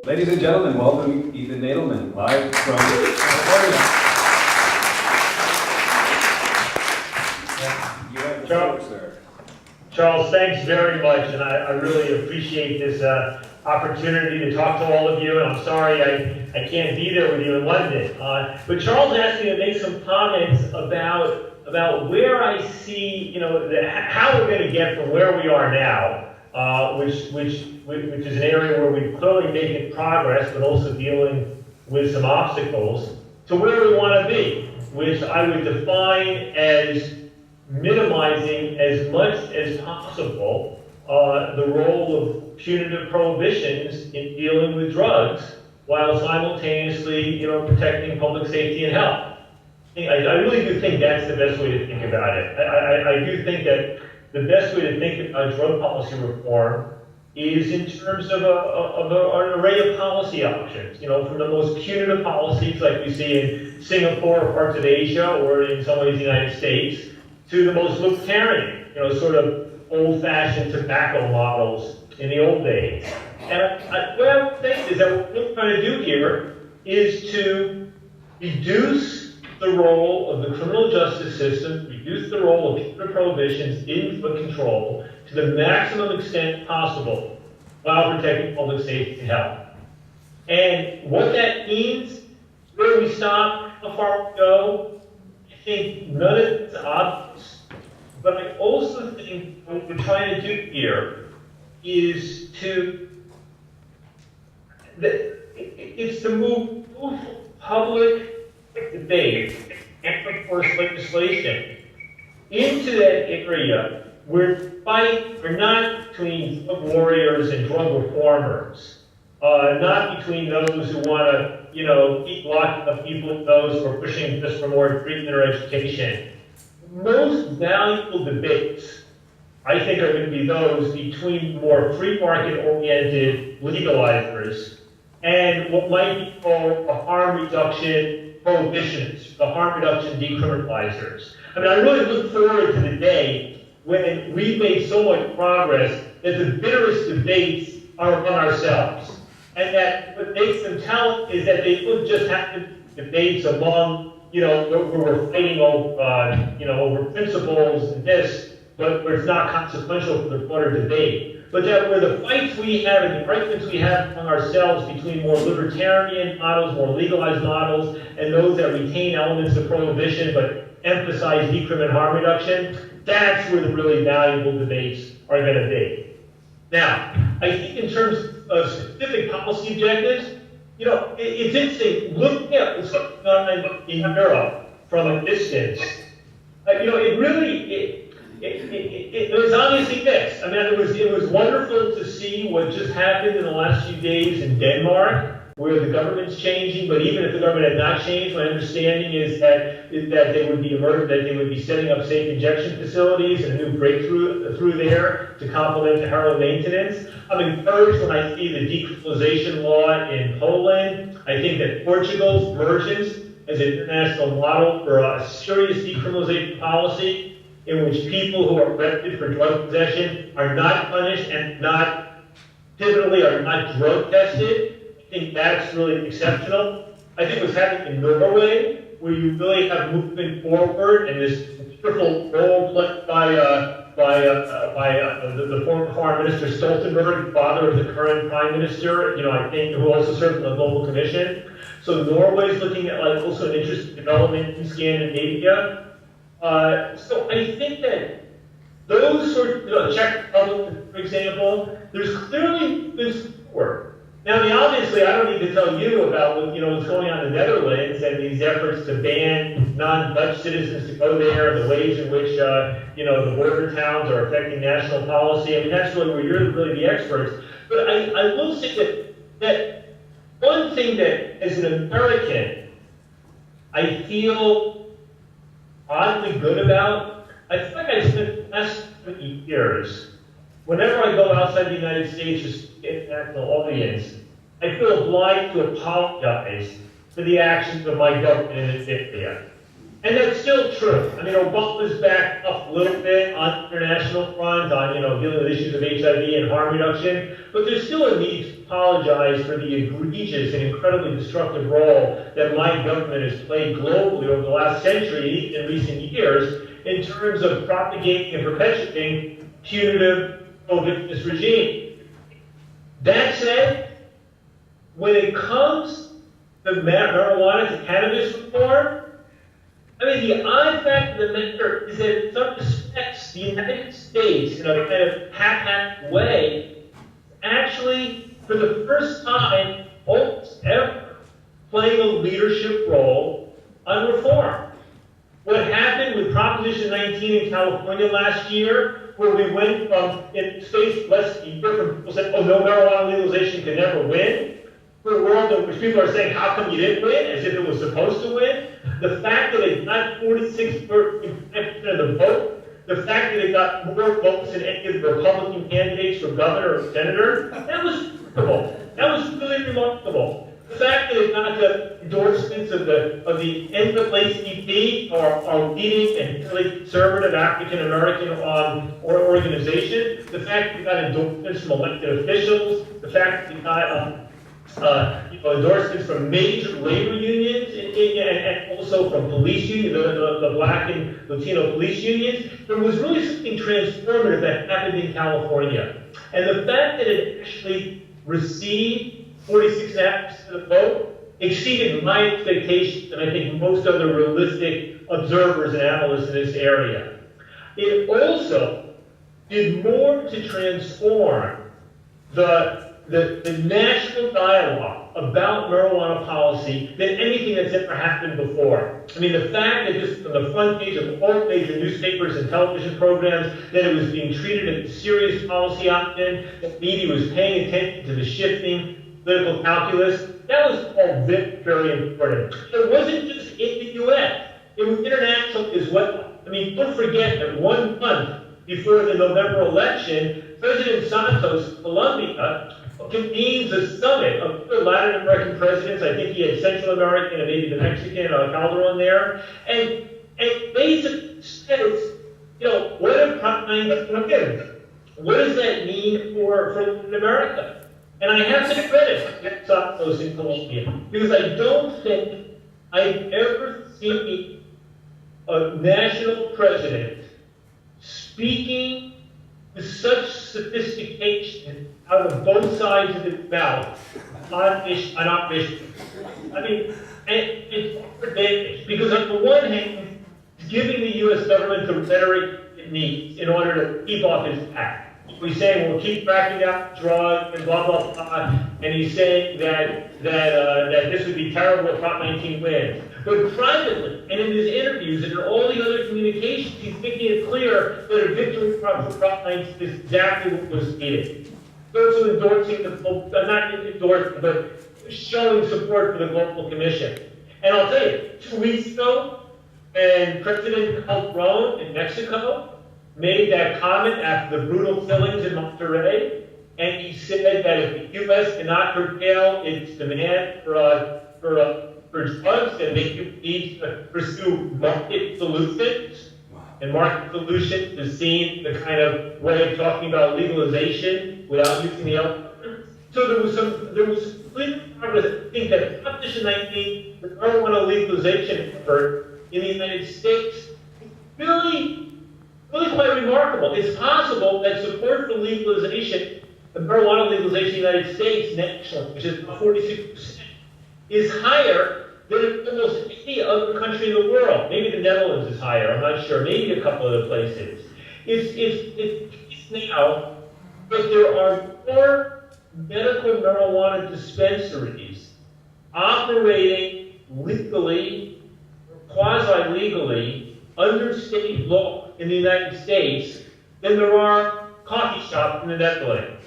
Ladies and gentlemen, welcome Ethan Nadelmann, live from California. You have the floor, sir. Charles, thanks very much, and I really appreciate this opportunity to talk to all of you, and I'm sorry I can't be there with you in London. But Charles asked me to make some comments about where I see, how we're going to get from where we are now, which is an area where we've clearly making progress, but also dealing with some obstacles, to where we want to be, which I would define as minimizing as much as possible the role of punitive prohibitions in dealing with drugs, while simultaneously, protecting public safety and health. I really do think that's the best way to think about it. I do think that the best way to think about drug policy reform is in terms of an array of policy options. From the most punitive policies like we see in Singapore or parts of Asia, or in some ways the United States, to the most libertarian, sort of old-fashioned tobacco models in the old days. And what I would think is that what we're trying to do here is to reduce the role of the criminal justice system, reduce the role of punitive prohibitions in drug control to the maximum extent possible while protecting public safety and health. And what that means, where we stop, how far we go, I think none of it's obvious, but I also think what we're trying to do here is to move public debate and, of course, legislation into that area where fight are not between drug warriors and drug reformers, not between those who want to keep locking up people and those who are pushing just for more treatment or education. Most valuable debates, I think, are going to be those between more free market-oriented legalizers and what might be called the harm reduction prohibitionists, the harm reduction decriminalizers. I mean, I really look forward to the day when we've made so much progress that the bitterest debates are among ourselves. And that what makes them talent is that they would just have to debates among, where we're fighting over, over principles and this, but where it's not consequential for the broader debate. But that where the fights we have and the arguments we have among ourselves between more libertarian models, more legalized models, and those that retain elements of prohibition but emphasize decrim and harm reduction, that's where the really valuable debates are going to be. Now, I think in terms of specific policy objectives, it's interesting looking at what's going on in Europe from a distance. It was obviously mixed. I mean, it was wonderful to see what just happened in the last few days in Denmark, where the government's changing. But even if the government had not changed, my understanding is that they would be setting up safe injection facilities and a new breakthrough through there to complement the heroin maintenance. I'm encouraged when I see the decriminalization law in Poland. I think that Portugal's emergence as an international model for a serious decriminalization policy in which people who are arrested for drug possession are not punished and pivotally are not drug tested. I think that's really exceptional. I think what's happening in Norway, where you really have movement forward and this wonderful role played by the former Foreign Minister Stoltenberg, father of the current Prime Minister, I think, who also served on the Global Commission. So Norway's looking at also an interesting development in Scandinavia. So I think that those sort of, Czech Republic, for example, there's clearly been support. Now, obviously, I don't need to tell you about what's going on in the Netherlands and these efforts to ban non-Dutch citizens to go there, the ways in which the border towns are affecting national policy. I mean, that's really where you're really the experts. But I will say that one thing that, as an American, I feel oddly good about, I feel like I spent the last 20 years, whenever I go outside the United States to speak at an national audience, I feel obliged to apologize for the actions of my government in this area. And that's still true. I mean, Obama's backed up a little bit on international front, on, dealing with issues of HIV and harm reduction, but there's still a need to apologize for the egregious and incredibly destructive role that my government has played globally over the last century and recent years in terms of propagating and perpetuating punitive prohibitionist regime. That said, when it comes to marijuana, to cannabis reform, I mean, the odd fact of the matter is that in some respects, the United States, in a kind of haphazard way, actually, for the first time, almost ever, playing a leadership role on reform. What happened with Proposition 19 in California last year, where we went from, in states less than a year, from people saying, oh, no, marijuana legalization can never win, to a world in which people are saying, how come you didn't win, as if it was supposed to win. The fact that it got 46% of the vote, the fact that it got more votes than any of the Republican candidates for governor or senator, that was remarkable. That was really remarkable. The fact that it got the endorsements of the NAACP, our leading and really conservative African American organization, the fact that it got endorsements from elected officials, the fact that it got endorsements from major labor unions and also from police unions, the black and Latino police unions. There was really something transformative that happened in California. And the fact that it actually received 46.5% of the vote exceeded my expectations, and I think most other realistic observers and analysts in this area. It also did more to transform the national dialogue about marijuana policy than anything that's ever happened before. I mean, the fact that just on the front page of all major newspapers and television programs, that it was being treated as a serious policy option, that media was paying attention to the shifting political calculus, that was all very, very important. It wasn't just in the U.S. It was international as well. I mean, don't forget that 1 month before the November election, President Santos of Colombia convenes a summit of Latin American presidents. I think he had Central American and maybe the Mexican Calderon there. And basically says, what if Prop 19 what does that mean for Latin America? And I have to credit Santos in Colombia, because I don't think I've ever seen a national president speaking with such sophistication out of both sides of his mouth on issues. I mean, it's ridiculous, because on the one hand, he's giving the U.S. government the rhetoric it needs in order to keep off his back. He's saying we'll keep cracking down drugs and blah, blah, blah, and he's saying that this would be terrible if Prop 19 wins. But privately, and in his interviews and in all the other communications, he's making it clear that a victory for Prop 19 is exactly what was needed. Also endorsing not endorsing, but showing support for the Global Commission. And I'll tell you, 2 weeks ago, when President Calderon in Mexico made that comment after the brutal killings in Monterrey, and he said that if the U.S. cannot curtail its demand for drugs, then they need to pursue market solutions. And market solutions is seen the kind of way of talking about legalization without using the alcohol. So there was clear progress. I think that Proposition 19, the marijuana legalization effort in the United States, really quite remarkable. It's possible that support for legalization, the marijuana legalization in the United States nationally, which is about 46%, is higher than in almost any other country in the world. Maybe the Netherlands is higher, I'm not sure. Maybe a couple other places. It's now that there are more medical marijuana dispensaries operating legally or quasi-legally under state law in the United States than there are coffee shops in the Netherlands.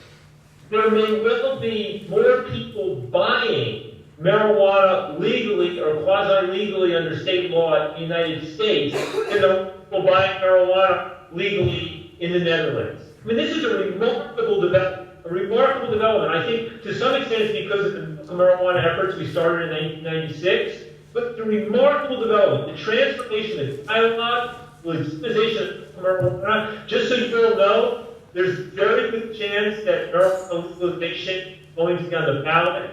There may well be more people buying marijuana legally or quasi-legally under state law in the United States than there are people buying marijuana legally in the Netherlands. I mean, this is a remarkable development. I think to some extent it's because of the marijuana efforts we started in 1996. But the remarkable development, the transformation, the dialogue, the legitimization of marijuana, just so you all know, there's very good chance that marijuana legalization is going to be on the ballot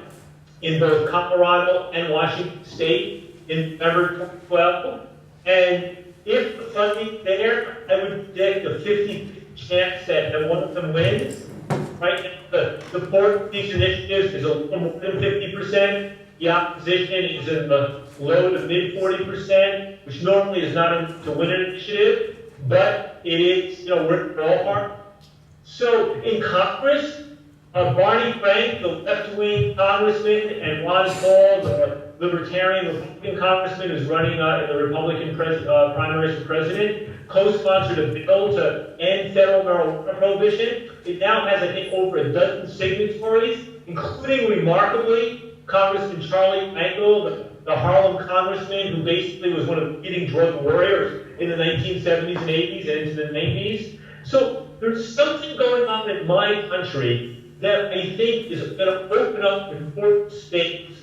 in both Colorado and Washington State in November 2012. And if the funding's there, I would predict a 50% chance that one of them wins. Right now, the support for these initiatives is a little more than 50%. The opposition is in the low to mid 40%, which normally is not enough to win an initiative, but it is, we're in the ballpark. So in Congress, Barney Frank, the left-wing congressman, and Juan Paul, the libertarian Republican congressman who's running in the Republican primaries for president, co-sponsored a bill to end federal marijuana prohibition. It now has, I think, over a dozen signatories, including, remarkably, Congressman Charlie Mangle, the Harlem congressman who basically was one of the leading drug warriors in the 1970s and 80s and into the 90s. So there's something going on in my country that I think is going to open up important states,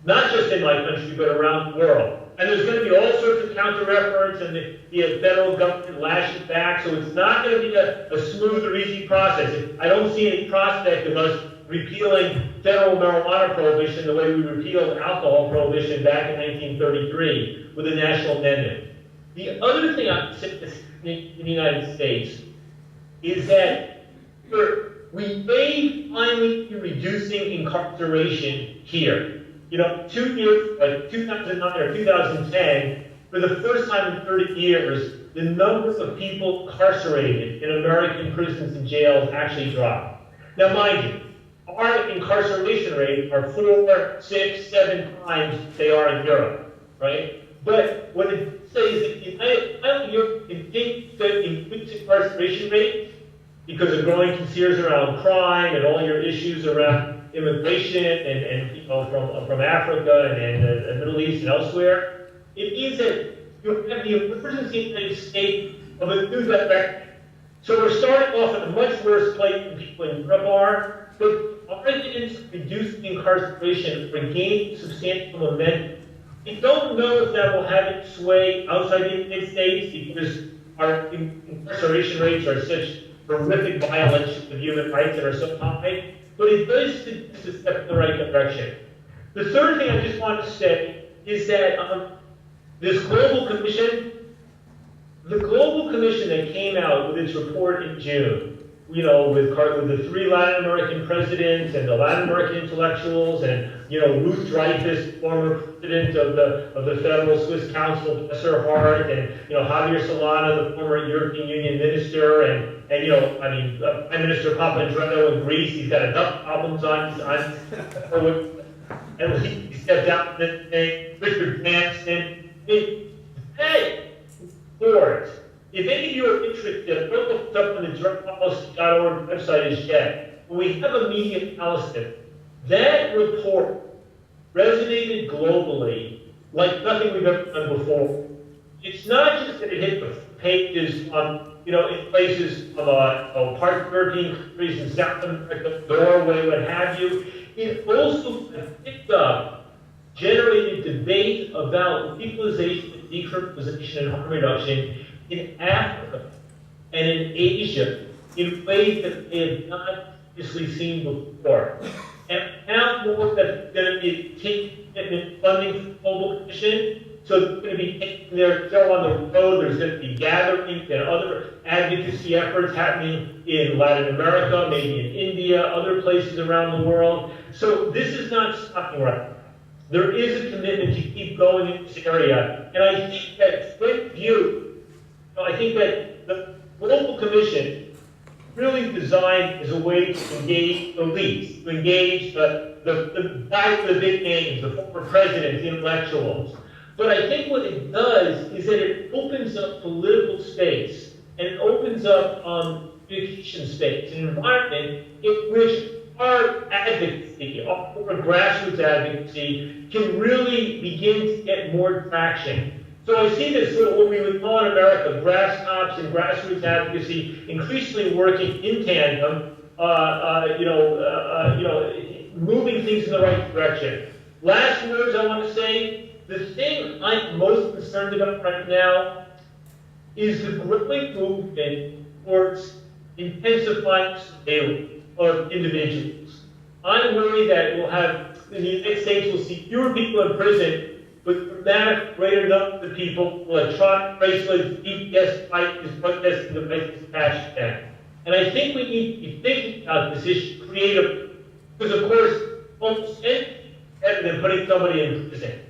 not just in my country, but around the world. And there's going to be all sorts of counter efforts, and the federal government lashes back, so it's not going to be a smooth or easy process. I don't see any prospect of us repealing federal marijuana prohibition the way we repealed alcohol prohibition back in 1933 with a national amendment. The other thing I would say in the United States is that we may finally be reducing incarceration here. 2 years, like 2009 or 2010, for the first time in 30 years, the number of people incarcerated in American prisons and jails actually dropped. Now, mind you, our incarceration rates are 4, 6, 7 times they are in Europe, right? But what it says is that Europe continues to increase incarceration rates because of growing concerns around crime and all your issues around immigration and from Africa and the Middle East and elsewhere. It means that you have the emergency in the United States of a new direction. So we're starting off at a much worse place than people in Europe are, but arguments reducing incarceration are gaining substantial momentum. We don't know if that will have its way outside the United States because our incarceration rates are such horrific violations of human rights that are so high, but it does suggest a step in the right direction. The third thing I just want to say is that this global commission, the global commission that came out with its report in June, with the 3 Latin American presidents and the Latin American intellectuals and Ruth Dreyfus, former president of the Federal Swiss Council, bless her heart, and Javier Solana, the former European Union minister, and Prime Minister Papandreou in Greece. He's got enough problems on and he stepped out and Richard Branson. Hey, boards. If any of you are interested, don't look up on the drugpolicy.org website as yet. We have a media analysis. That report resonated globally like nothing we've ever done before. It's not just that it hit the pages on, in places of parts of European countries in South America, Norway, what have you. It also picked up, generated debate about legalization, decriminalization, and harm reduction in Africa and in Asia in ways that they had not previously seen before. And now more that's going to be taking funding from the Global Commission, so they're going to be taking their show on the road. There's going to be gatherings and other advocacy efforts happening in Latin America, maybe in India, other places around the world. So this is not stopping right now. There is a commitment to keep going in this area. And I think that with view, I think that the Global Commission really designed as a way to engage elites, to engage the big names, the former presidents, the intellectuals. But I think what it does is that it opens up political space and it opens up education space, an environment in which our advocacy, our grassroots advocacy, can really begin to get more traction. So I see this sort of what we would call in America grass tops and grassroots advocacy increasingly working in tandem, moving things in the right direction. Last words I want to say, the thing I'm most concerned about right now is the growing movement towards intensifying surveillance of individuals. I'm worried that we'll have, in the United States, we'll see fewer people in prison, but dramatic greater number of people will electronic bracelets, GPS devices, protesting devices attached to them. And I think we need to be thinking about this issue creatively, because of course, almost anything is better than putting somebody in prison.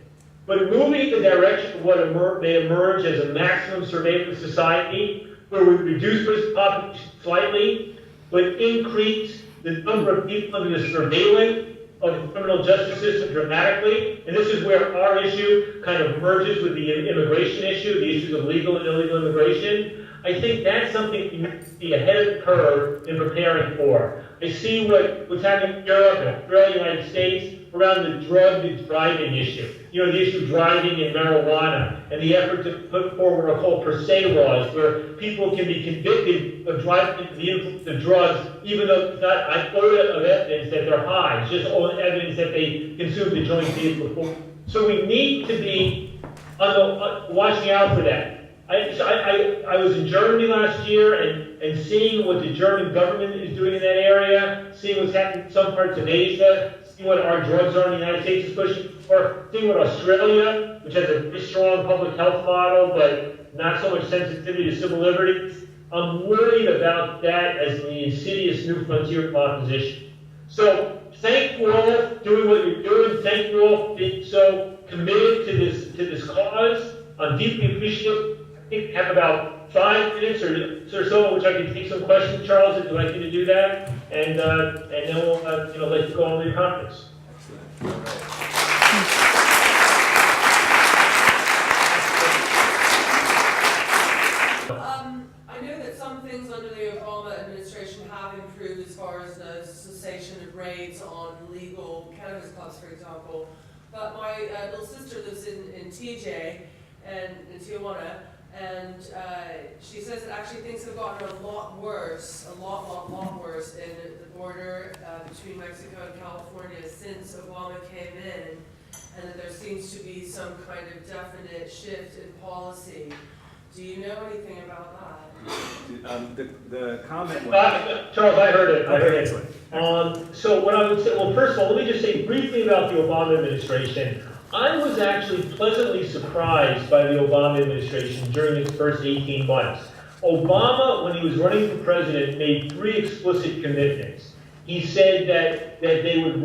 But moving in the direction of what may emerge as a maximum surveillance society, where we reduce prison population slightly, but increase the number of people under the surveillance of the criminal justice system dramatically. And this is where our issue kind of merges with the immigration issue, the issues of legal and illegal immigration. I think that's something we need to be ahead of the curve in preparing for. I see what's happening in Europe and Australia, United States, around the drug driving issue. You know, the issue of driving and marijuana, and the effort to put forward what are called per se laws, where people can be convicted of driving into the influence of drugs, even though it's not an iota of evidence that they're high. It's just all evidence that they consumed the joint vehicle before. So we need to be watching out for that. I was in Germany last year and seeing what the German government is doing in that area, seeing what's happening in some parts of Asia, seeing what our drugs are in the United States is pushing for, seeing what Australia, which has a very strong public health model, but not so much sensitivity to civil liberties. I'm worried about that as the insidious new frontier of opposition. So thank you all for doing what you're doing. Thank you all for being so committed to this cause. I'm deeply appreciative. I think we have about 5 minutes or so in which I can take some questions. Charles, would you like me to do that? And then we'll let you go on to your conference. I know that some things under the Obama administration have improved as far as the cessation of raids on legal cannabis clubs, for example. But my little sister lives in TJ and in Tijuana. And she says that actually things have gotten a lot worse, a lot worse in the border between Mexico and California since Obama came in, and that there seems to be some kind of definite shift in policy. Do you know anything about that? The comment Charles, I heard it. Excellent. So what I would say, well, first of all, let me just say briefly about the Obama administration. I was actually pleasantly surprised by the Obama administration during its first 18 months. Obama, when he was running for president, made 3 explicit commitments. He said that they would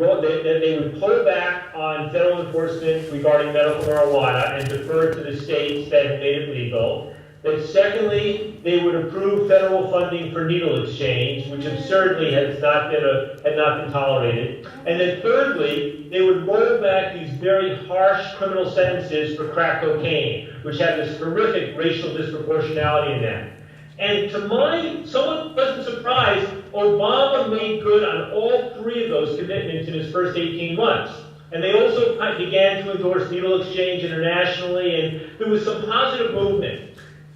pull back on federal enforcement regarding medical marijuana and defer to the states that had made it legal. That secondly, they would approve federal funding for needle exchange, which absurdly had not been tolerated. And then thirdly, they would roll back these very harsh criminal sentences for crack cocaine, which had this horrific racial disproportionality in them. And to my somewhat pleasant surprise, Obama made good on all 3 of those commitments in his first 18 months. And they also began to endorse needle exchange internationally, and there was some positive movement.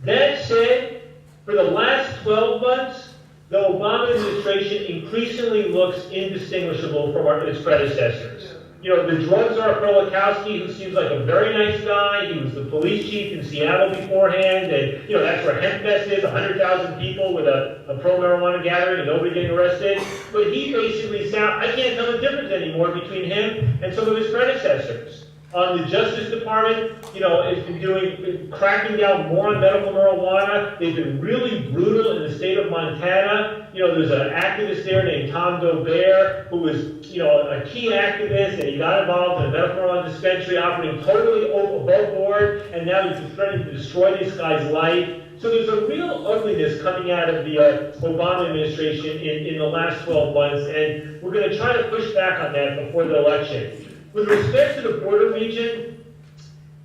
That said, for the last 12 months, the Obama administration increasingly looks indistinguishable from its predecessors. You know, the drug czar Kolakowski, who seems like a very nice guy, he was the police chief in Seattle beforehand, and that's where Hempfest is, 100,000 people with a pro-marijuana gathering and nobody getting arrested. But he basically I can't tell the difference anymore between him and some of his predecessors. The Justice Department, has been cracking down more on medical marijuana. They've been really brutal in the state of Montana. There's an activist there named Tom Gobert who was, a key activist, and he got involved in a medical marijuana dispensary operating totally above board, and now he's threatening to destroy this guy's life. So there's a real ugliness coming out of the Obama administration in the last 12 months, and we're going to try to push back on that before the election. With respect to the border region,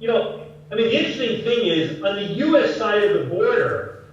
the interesting thing is, on the U.S. side of the border,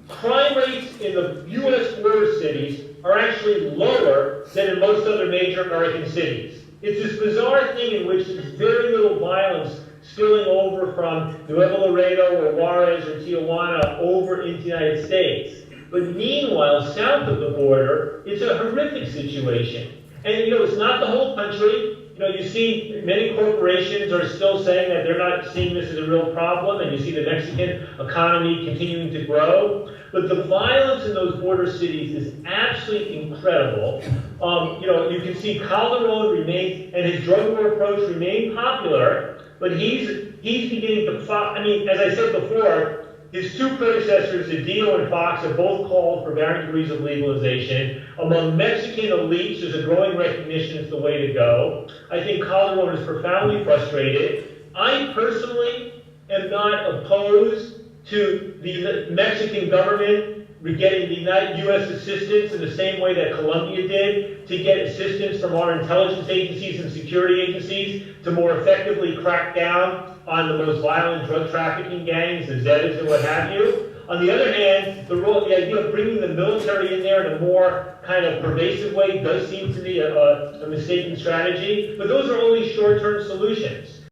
crime rates in the U.S. border cities are actually lower than in most other major American cities. It's this bizarre thing in which there's very little violence spilling over from Nuevo Laredo or Juarez or Tijuana over into the United States. But meanwhile, south of the border, it's a horrific situation. And it's not the whole country. you see many corporations are still saying that they're not seeing this as a real problem, and you see the Mexican economy continuing to grow. But the violence in those border cities is absolutely incredible. You can see Calderon remains, and his drug war approach remain popular, but he's beginning to, as I said before, his two predecessors, Cedillo and Fox, have both called for varying degrees of legalization. Among Mexican elites, there's a growing recognition it's the way to go. I think Calderon is profoundly frustrated. I personally am not opposed to the Mexican government getting the U.S. assistance in the same way that Colombia did to get assistance from our intelligence agencies and security agencies to more effectively crack down on the most violent drug trafficking gangs, the Zetas and what have you. On the other hand, the idea of bringing the military in there in a more kind of pervasive way does seem to be a mistaken strategy, but those are only short-term solutions.